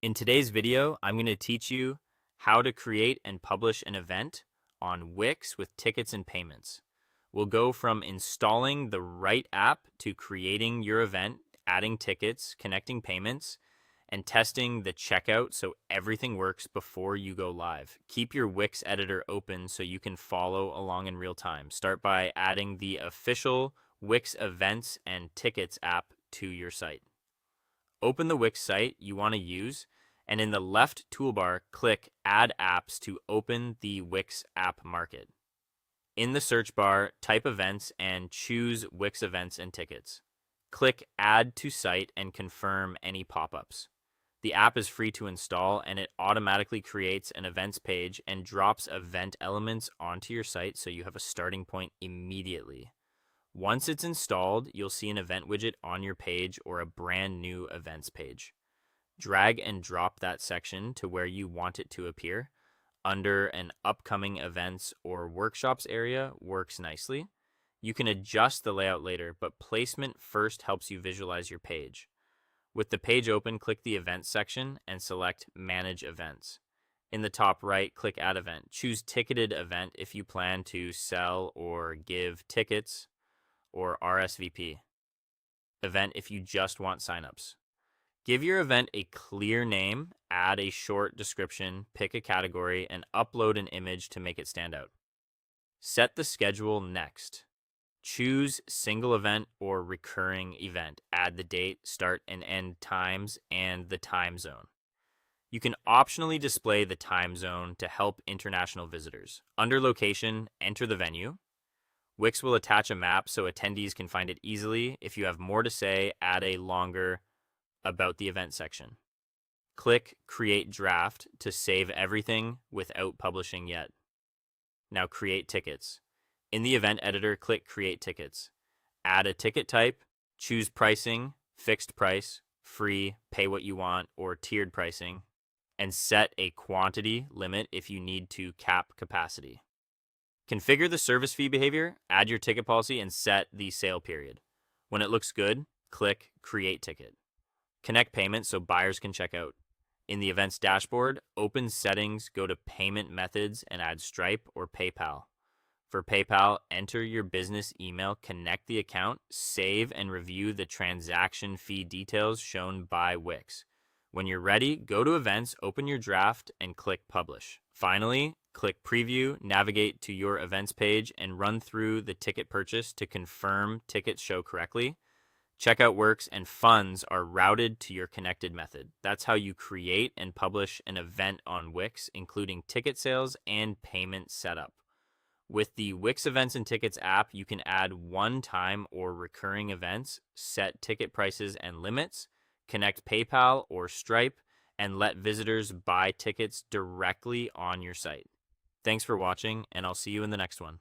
In today's video, I'm going to teach you how to create and publish an event on Wix with tickets and payments. We'll go from installing the right app to creating your event, adding tickets, connecting payments, and testing the checkout so everything works before you go live. Keep your Wix editor open so you can follow along in real time. Start by adding the official Wix events and tickets app to your site. Open the Wix site you want to use, and in the left toolbar, click Add Apps to open the Wix app market. In the search bar, type events and choose Wix events and tickets. Click Add to Site and confirm any pop-ups. The app is free to install, and it automatically creates an events page and drops event elements onto your site so you have a starting point immediately. Once it's installed, you'll see an event widget on your page or a brand new events page. Drag and drop that section to where you want it to appear. Under an upcoming events or workshops area works nicely. You can adjust the layout later, but placement first helps you visualize your page. With the page open, click the Events section and select Manage Events. In the top right, click Add Event. Choose Ticketed Event if you plan to sell or give tickets, or RSVP event if you just want signups. Give your event a clear name, add a short description, pick a category, and upload an image to make it stand out. Set the schedule next. Choose single event or recurring event. Add the date, start and end times, and the time zone. You can optionally display the time zone to help international visitors. Under location, enter the venue. Wix will attach a map so attendees can find it easily. If you have more to say, add a longer about the event section. Click Create Draft to save everything without publishing yet. Now create tickets. In the event editor, click Create Tickets. Add a ticket type, choose pricing, fixed price, free, pay what you want, or tiered pricing, and set a quantity limit if you need to cap capacity. Configure the service fee behavior, add your ticket policy, and set the sale period. When it looks good, click Create Ticket. Connect payment so buyers can check out. In the events dashboard, open Settings, go to Payment Methods, and add Stripe or PayPal. For PayPal, enter your business email, connect the account, save and review the transaction fee details shown by Wix. When you're ready, go to Events, open your draft, and click Publish. Finally, click Preview, navigate to your events page, and run through the ticket purchase to confirm tickets show correctly. Checkout works and funds are routed to your connected method. That's how you create and publish an event on Wix, including ticket sales and payment setup. With the Wix Events and Tickets app, you can add one-time or recurring events, set ticket prices and limits, connect PayPal or Stripe, and let visitors buy tickets directly on your site. Thanks for watching, and I'll see you in the next one.